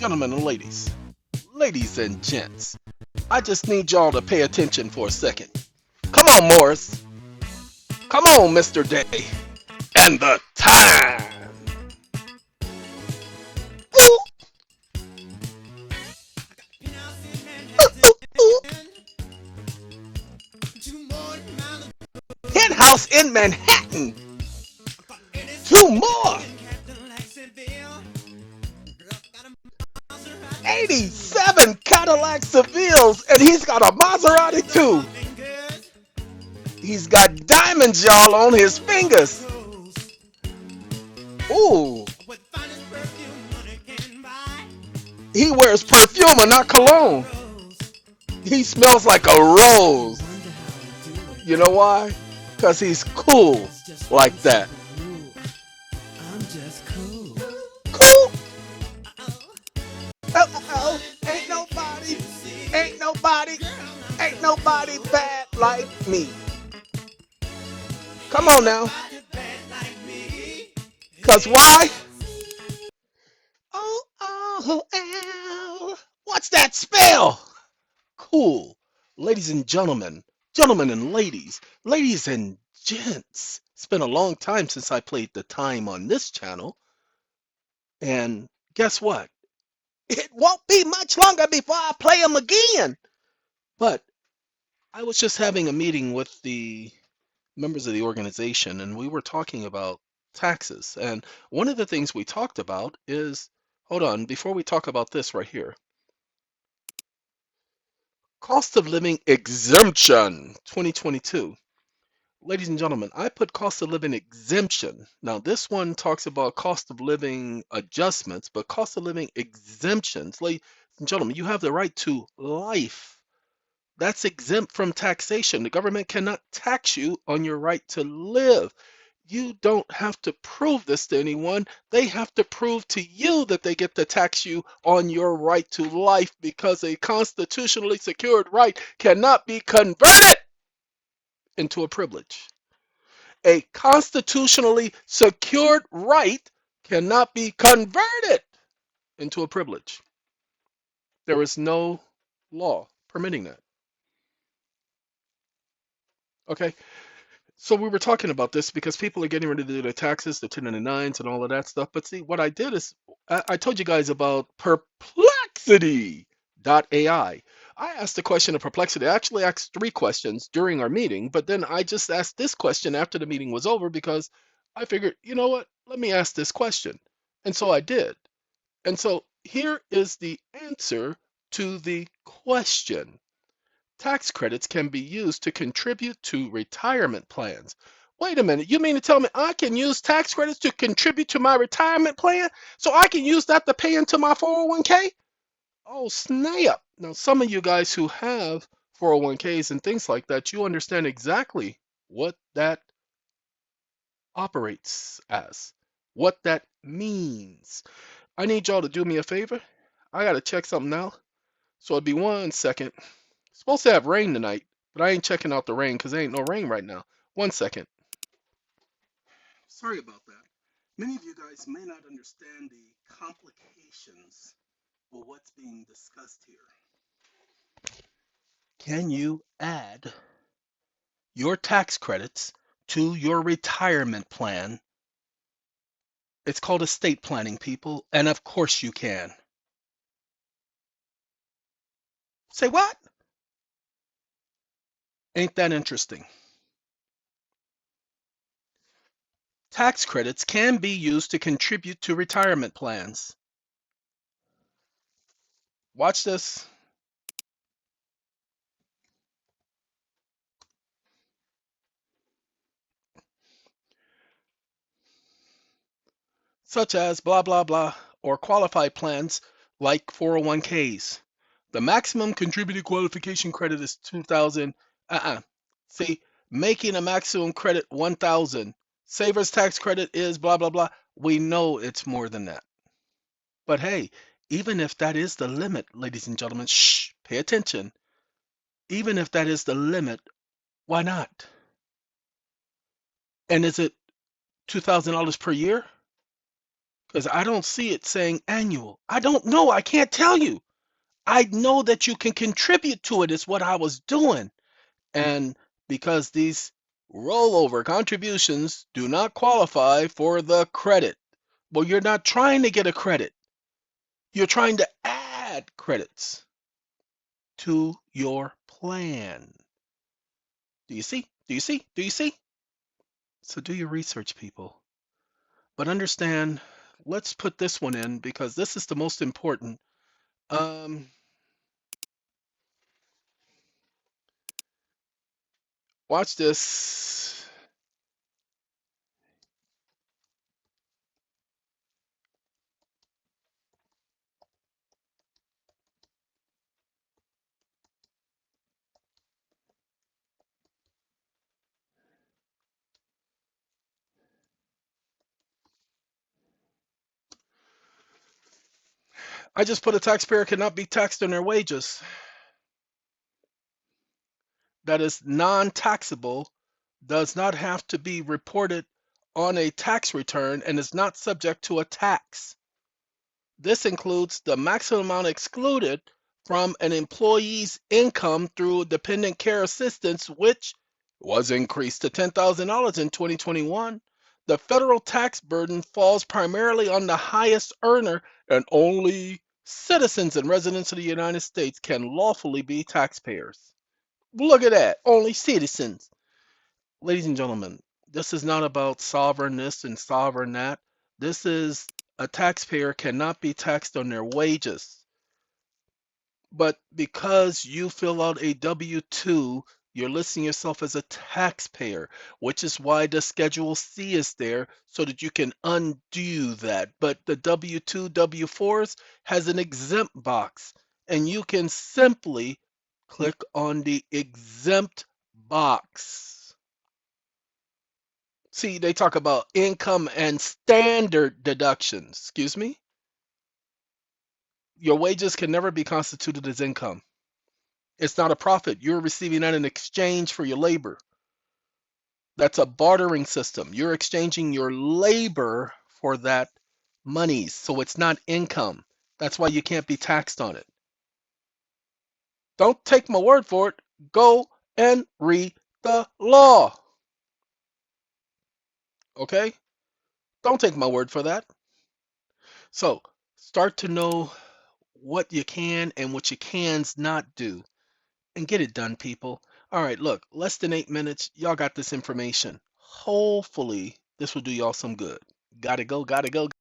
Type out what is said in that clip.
Gentlemen and ladies and gents, I just need y'all to pay attention for a second. Come on, Morris. Come on, Mr. Day. And the time. Ooh, ooh, ooh. Hen house in Manhattan. Two more. 87 Cadillac Sevilles, and he's got a Maserati too. He's got diamonds, y'all, on his fingers. Ooh, he wears perfume and not cologne. He smells like a rose. You know why? Because he's cool like that. Cool. Oh, ain't nobody bad like me. Come on now. Because why? Oh. What's that spell? Cool. Ladies and gentlemen and ladies and gents. It's been a long time since I played the time on this channel. And guess what? It won't be much longer before I play them again. But I was just having a meeting with the members of the organization, and we were talking about taxes. And one of the things we talked about is, hold on, before we talk about this right here, cost of living exemption 2022. Ladies and gentlemen, I put cost of living exemption. Now, this one talks about cost of living adjustments, but cost of living exemptions. Ladies and gentlemen, you have the right to life. That's exempt from taxation. The government cannot tax you on your right to live. You don't have to prove this to anyone. They have to prove to you that they get to tax you on your right to life, because a constitutionally secured right cannot be converted into a privilege. A constitutionally secured right cannot be converted into a privilege. There is no law permitting that. Okay? So we were talking about this because people are getting ready to do their taxes, the 1099s and all of that stuff. But see, what I did is I told you guys about Perplexity.ai. I asked the question of Perplexity. I actually asked 3 questions during our meeting, but then I just asked this question after the meeting was over because I figured, you know what? Let me ask this question. And so I did. And so here is the answer to the question. Tax credits can be used to contribute to retirement plans. Wait a minute, you mean to tell me I can use tax credits to contribute to my retirement plan? So I can use that to pay into my 401k? Oh, snap. Now, some of you guys who have 401ks and things like that, you understand exactly what that operates as, what that means. I need y'all to do me a favor. I got to check something out. So it'll be 1 second. Supposed to have rain tonight, but I ain't checking out the rain because there ain't no rain right now. 1 second. Sorry about that. Many of you guys may not understand the complications of what's being discussed here. Can you add your tax credits to your retirement plan? It's called estate planning, people, and of course you can. Say what? Ain't that interesting? Tax credits can be used to contribute to retirement plans. Watch this. Such as blah, blah, blah, or qualified plans like 401ks. The maximum contributed qualification credit is 2,000. See, making a maximum credit 1,000. Savers tax credit is blah, blah, blah. We know it's more than that. But hey, even if that is the limit, ladies and gentlemen, shh, pay attention. Even if that is the limit, why not? And is it $2,000 per year? Because I don't see it saying annual. I don't know. I can't tell you. I know that you can contribute to it, is what I was doing. And because these rollover contributions do not qualify for the credit. Well, you're not trying to get a credit. You're trying to add credits to your plan. Do you see? Do you see? Do you see? So do your research, people. But understand, let's put this one in because this is the most important. Um, Watch this. I just put a taxpayer cannot be taxed on their wages. That is non-taxable, does not have to be reported on a tax return, and is not subject to a tax. This includes the maximum amount excluded from an employee's income through dependent care assistance, which was increased to $10,000 in 2021. The federal tax burden falls primarily on the highest earner, and only citizens and residents of the United States can lawfully be taxpayers. Look at that, only citizens. Ladies and gentlemen, this is not about sovereign this and sovereign that. This is a taxpayer cannot be taxed on their wages. But because you fill out a W-2, you're listing yourself as a taxpayer, which is why the Schedule C is there so that you can undo that. But the W-2, W-4s has an exempt box, and you can simply click on the exempt box. See, they talk about income and standard deductions. Excuse me? Your wages can never be constituted as income. It's not a profit. You're receiving that in exchange for your labor. That's a bartering system. You're exchanging your labor for that money. So it's not income. That's why you can't be taxed on it. Don't take my word for it. Go and read the law. Okay? Don't take my word for that. So start to know what you can and what you cans not do. And get it done, people. All right, look, less than 8 minutes. Y'all got this information. Hopefully, this will do y'all some good. Gotta go, gotta go.